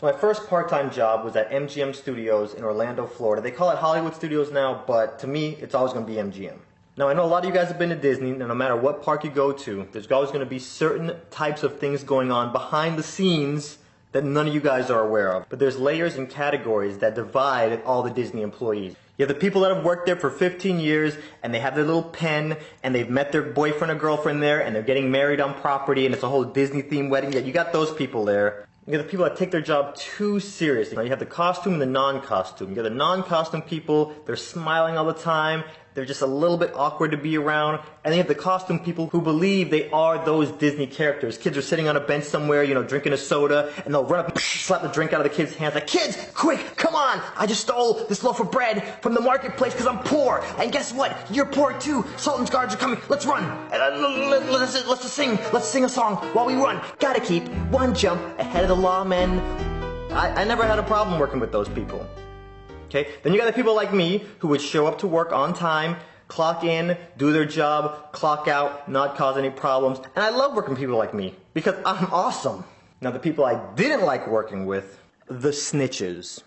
So my first part-time job was at MGM Studios in Orlando, Florida. They call it Hollywood Studios now, but to me, it's always going to be MGM. Now, I know a lot of you guys have been to Disney, and no matter what park you go to, there's always going to be certain types of things going on behind the scenes that none of you guys are aware of. But there's layers and categories that divide all the Disney employees. You have the people that have worked there for 15 years, and they have their little pen, and they've met their boyfriend or girlfriend there, and they're getting married on property, and it's a whole Disney-themed wedding. Yeah, you got those people there. You got the people that take their job too seriously. You have the costume and the non-costume. You got the non-costume people, they're smiling all the time, they're just a little bit awkward to be around. And then you have the costume people who believe they are those Disney characters. Kids are sitting on a bench somewhere, you know, drinking a soda, and they'll run up and slap the drink out of the kids' hands like, "Kids, quick, come on! I just stole this loaf of bread from the marketplace because I'm poor. And guess what? You're poor too. Sultan's guards are coming. Let's run. And let's just sing. Let's sing a song while we run. Gotta keep one jump ahead of the lawmen." I never had a problem working with those people. Okay? Then you got the people like me who would show up to work on time, clock in, do their job, clock out, not cause any problems. And I love working with people like me because I'm awesome. Now the people I didn't like working with, the snitches.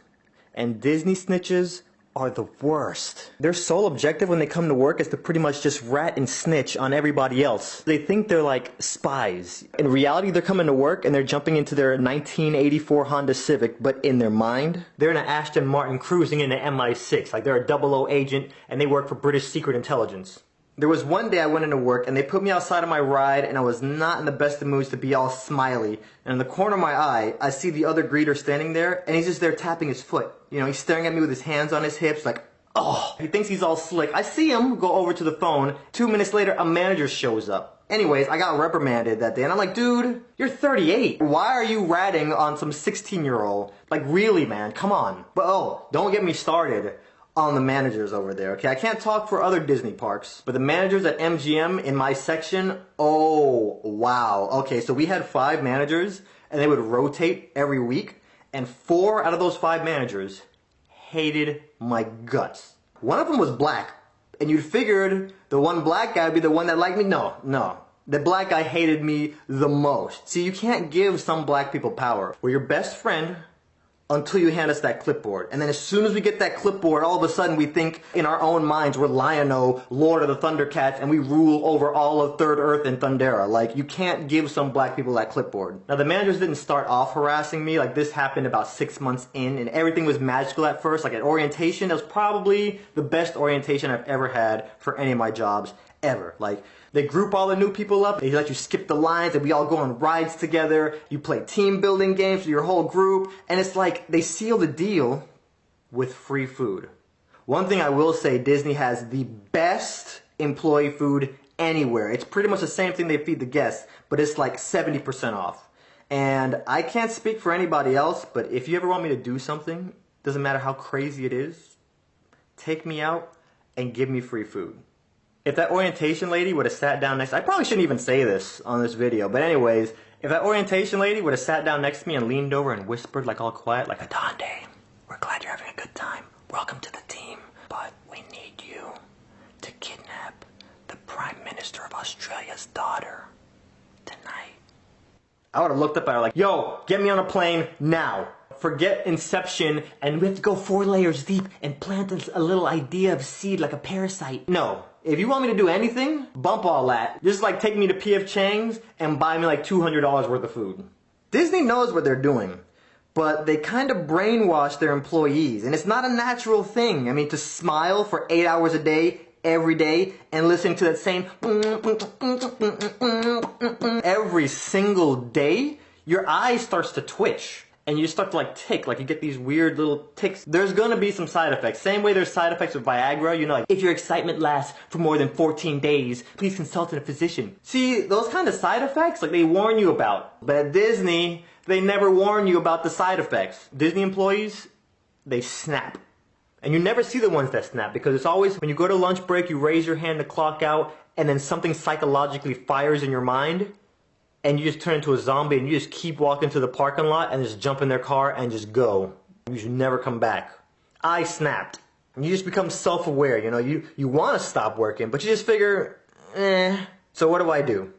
And Disney snitches are the worst. Their sole objective when they come to work is to pretty much just rat and snitch on everybody else. They think they're like spies. In reality, they're coming to work and they're jumping into their 1984 Honda Civic, but in their mind, they're in an Aston Martin cruising in an MI6, like they're a 00 agent and they work for British Secret Intelligence. There was one day I went into work and they put me outside of my ride and I was not in the best of moods to be all smiley. And in the corner of my eye, I see the other greeter standing there and he's just there tapping his foot. You know, he's staring at me with his hands on his hips like, oh. He thinks he's all slick. I see him go over to the phone. 2 minutes later, a manager shows up. Anyways, I got reprimanded that day and I'm like, dude, you're 38. Why are you ratting on some 16-year-old? Like, really, man, come on. But oh, don't get me started on the managers over there, okay? I can't talk for other Disney parks, but the managers at MGM in my section, oh, wow. Okay, so we had 5 managers, and they would rotate every week, and 4 out of those 5 managers hated my guts. One of them was black, and you'd figured the one black guy would be the one that liked me. No. The black guy hated me the most. See, you can't give some black people power. We're your best friend until you hand us that clipboard. And then as soon as we get that clipboard, all of a sudden we think in our own minds we're Lion-O, Lord of the Thundercats, and we rule over all of Third Earth and Thundera. Like, you can't give some black people that clipboard. Now, the managers didn't start off harassing me. Like, this happened about 6 months in, and everything was magical at first. Like, at orientation, that was probably the best orientation I've ever had for any of my jobs ever. Like, they group all the new people up, they let you skip the lines, and we all go on rides together, you play team building games with your whole group, and it's like they seal the deal with free food. One thing I will say, Disney has the best employee food anywhere. It's pretty much the same thing they feed the guests, but it's like 70% off. And I can't speak for anybody else, but if you ever want me to do something, doesn't matter how crazy it is, take me out and give me free food. If that orientation lady would have sat down next, I probably shouldn't even say this on this video, but anyways, if that orientation lady would have sat down next to me and leaned over and whispered like all quiet, like, "Adonde, we're glad you're having a good time. Welcome to the team, but we need you to kidnap the Prime Minister of Australia's daughter tonight." I would have looked up at her like, "Yo, get me on a plane now. Forget Inception and we have to go 4 layers deep and plant a little idea of seed like a parasite." No. If you want me to do anything, bump all that. Just like take me to P.F. Chang's and buy me like $200 worth of food. Disney knows what they're doing, but they kind of brainwash their employees, and it's not a natural thing. I mean, to smile for 8 hours a day, every day, and listen to that same every single day, your eye starts to twitch. And you start to like tick, like you get these weird little ticks. There's gonna be some side effects. Same way there's side effects with Viagra, you know, like, if your excitement lasts for more than 14 days, please consult a physician. See, those kind of side effects, like they warn you about. But at Disney, they never warn you about the side effects. Disney employees, they snap. And you never see the ones that snap because it's always when you go to lunch break, you raise your hand to clock out, and then something psychologically fires in your mind. And you just turn into a zombie and you just keep walking to the parking lot and just jump in their car and just go. You should never come back. I snapped. And you just become self-aware, you know, you want to stop working, but you just figure, So what do?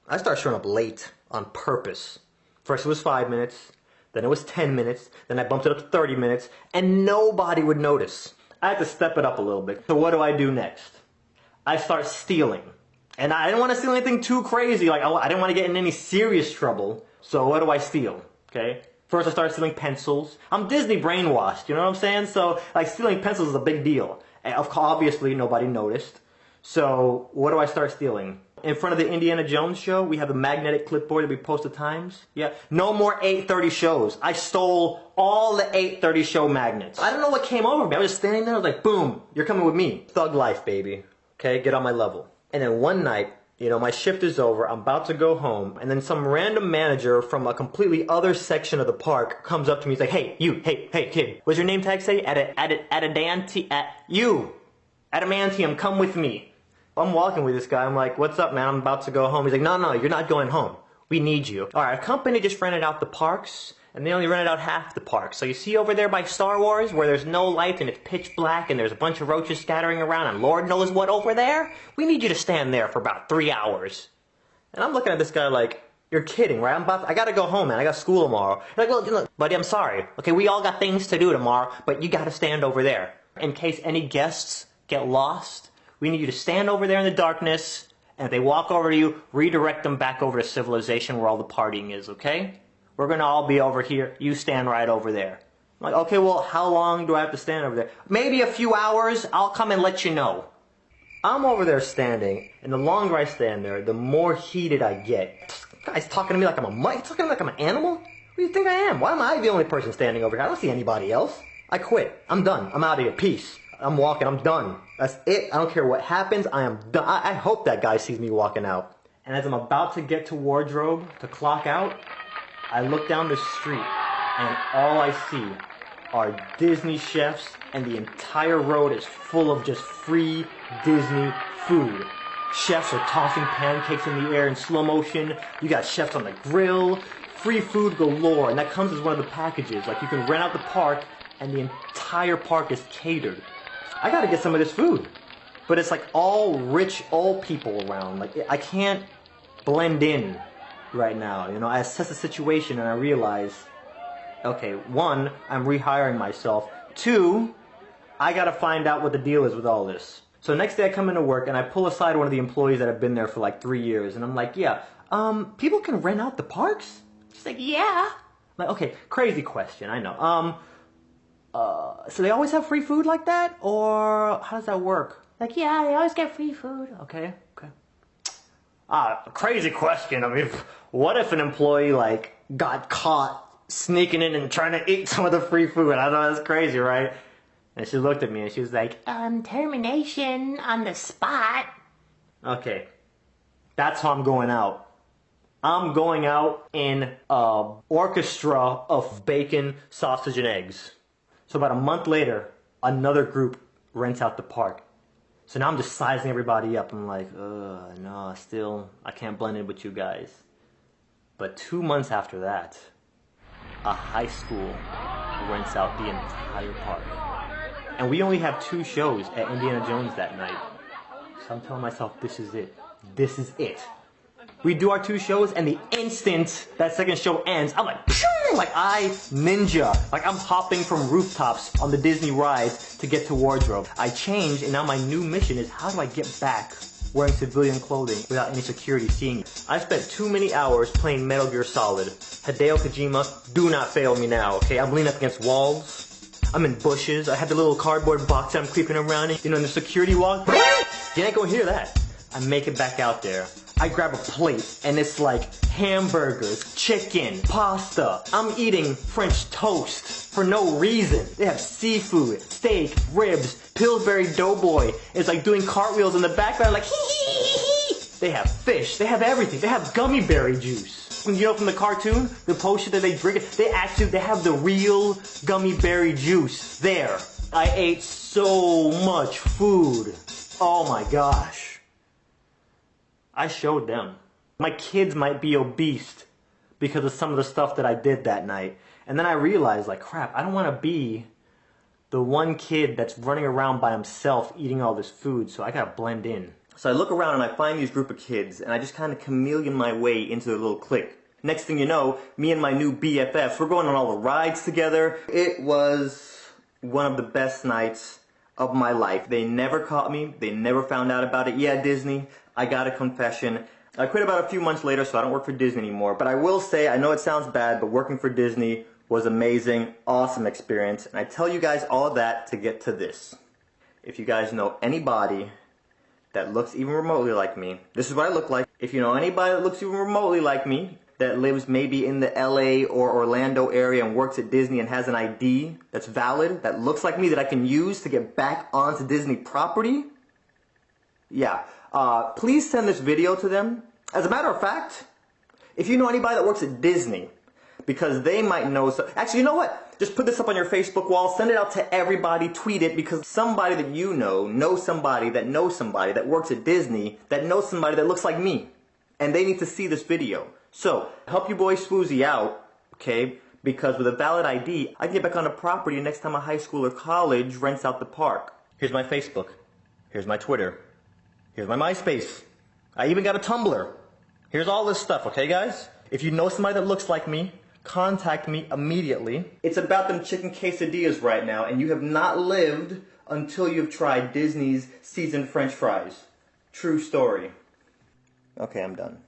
I start showing up late on purpose. First it was 5 minutes, then it was 10 minutes, then I bumped it up to 30 minutes, and nobody would notice. I had to step it up a little bit. So what do I do next? I start stealing. And I didn't want to steal anything too crazy. Like, I didn't want to get in any serious trouble. So what do I steal? Okay? First I started stealing pencils. I'm Disney brainwashed, you know what I'm saying? So, like, stealing pencils is a big deal. And obviously, nobody noticed. So, what do I start stealing? In front of the Indiana Jones show, we have the magnetic clipboard that we post at times. Yeah, no more 8:30 shows. I stole all the 8:30 show magnets. I don't know what came over me. I was just standing there, I was like, boom, you're coming with me. Thug life, baby. Okay, get on my level. And then one night, you know, my shift is over, I'm about to go home, and then some random manager from a completely other section of the park comes up to me, he's like, hey, you, hey, kid, what's your name tag say? Adamantium, come with me. I'm walking with this guy. I'm like, what's up, man? I'm about to go home. He's like, no, you're not going home. We need you. All right, a company just rented out the parks, and they only rented out half the park. So you see over there by Star Wars, where there's no light and it's pitch black and there's a bunch of roaches scattering around and Lord knows what over there? We need you to stand there for about 3 hours. And I'm looking at this guy like, you're kidding, right? I gotta go home, man. I got school tomorrow. He's like, well, look, buddy, I'm sorry. Okay, we all got things to do tomorrow, but you gotta stand over there. In case any guests get lost, we need you to stand over there in the darkness, and if they walk over to you, redirect them back over to civilization where all the partying is, okay? We're gonna all be over here. You stand right over there. I'm like, okay, well, how long do I have to stand over there? Maybe a few hours. I'll come and let you know. I'm over there standing, and the longer I stand there, the more heated I get. This guy's talking to me like I'm a mutt. He's talking to me like I'm an animal? What do you think I am? Why am I the only person standing over here? I don't see anybody else. I quit. I'm done. I'm out of here. Peace. I'm walking. I'm done. That's it. I don't care what happens. I am done. I hope that guy sees me walking out. And as I'm about to get to wardrobe to clock out, I look down the street and all I see are Disney chefs and the entire road is full of just free Disney food. Chefs are tossing pancakes in the air in slow motion. You got chefs on the grill. Free food galore. And that comes as one of the packages. Like you can rent out the park and the entire park is catered. I gotta get some of this food. But it's like all rich old people around. Like I can't blend in right now. You know, I assess the situation and I realize, okay, one, I'm rehiring myself. Two, I gotta find out what the deal is with all this. So next day I come into work and I pull aside one of the employees that have been there for like 3 years and I'm like, yeah, people can rent out the parks? She's like, yeah. I'm like, okay, crazy question, I know. So they always have free food like that? Or how does that work? Like, yeah, they always get free food. Okay. Crazy question. I mean, what if an employee, like, got caught sneaking in and trying to eat some of the free food? I know that's crazy, right? And she looked at me and she was like, termination on the spot. Okay. That's how I'm going out. I'm going out in a orchestra of bacon, sausage, and eggs. So about a month later, another group rents out the park. So now I'm just sizing everybody up. I'm like, no, still, I can't blend in with you guys. But 2 months after that, a high school rents out the entire park. And we only have 2 shows at Indiana Jones that night. So I'm telling myself, this is it. This is it. We do our 2 shows, and the instant that second show ends, I'm like, pshoo! Like I ninja. Like I'm hopping from rooftops on the Disney rides to get to wardrobe. I change, and now my new mission is how do I get back wearing civilian clothing without any security seeing you? I spent too many hours playing Metal Gear Solid. Hideo Kojima, do not fail me now, okay? I'm leaning up against walls. I'm in bushes. I have the little cardboard box that I'm creeping around in. You know, in the security walk. You ain't gonna hear that. I make it back out there. I grab a plate and it's like hamburgers, chicken, pasta. I'm eating French toast for no reason. They have seafood, steak, ribs, Pillsbury Doughboy is like doing cartwheels in the background like hee hee hee hee. They have fish, they have everything. They have gummy berry juice. You know from the cartoon, the potion that they drink, they have the real gummy berry juice there. I ate so much food. Oh my gosh. I showed them. My kids might be obese because of some of the stuff that I did that night. And then I realized, like, crap, I don't want to be the one kid that's running around by himself eating all this food, so I gotta blend in. So I look around and I find these group of kids, and I just kind of chameleon my way into their little clique. Next thing you know, me and my new BFFs, we're going on all the rides together. It was one of the best nights of my life. They never caught me. They never found out about it. Yeah, Disney, I got a confession. I quit about a few months later, so I don't work for Disney anymore. But I will say, I know it sounds bad, but working for Disney was amazing, awesome experience. And I tell you guys all of that to get to this. If you guys know anybody that looks even remotely like me, this is what I look like. If you know anybody that looks even remotely like me, that lives maybe in the LA or Orlando area and works at Disney and has an ID that's valid, that looks like me, that I can use to get back onto Disney property, yeah, please send this video to them. As a matter of fact, if you know anybody that works at Disney, because they might know, actually, you know what? Just put this up on your Facebook wall, send it out to everybody, tweet it, because somebody that you know knows somebody that works at Disney that knows somebody that looks like me. And they need to see this video. So, help your boy Swoozy out, okay? Because with a valid ID, I can get back on the property next time a high school or college rents out the park. Here's my Facebook. Here's my Twitter. Here's my MySpace. I even got a Tumblr. Here's all this stuff, okay guys? If you know somebody that looks like me, contact me immediately. It's about them chicken quesadillas right now, and you have not lived until you've tried Disney's seasoned French fries. True story. Okay, I'm done.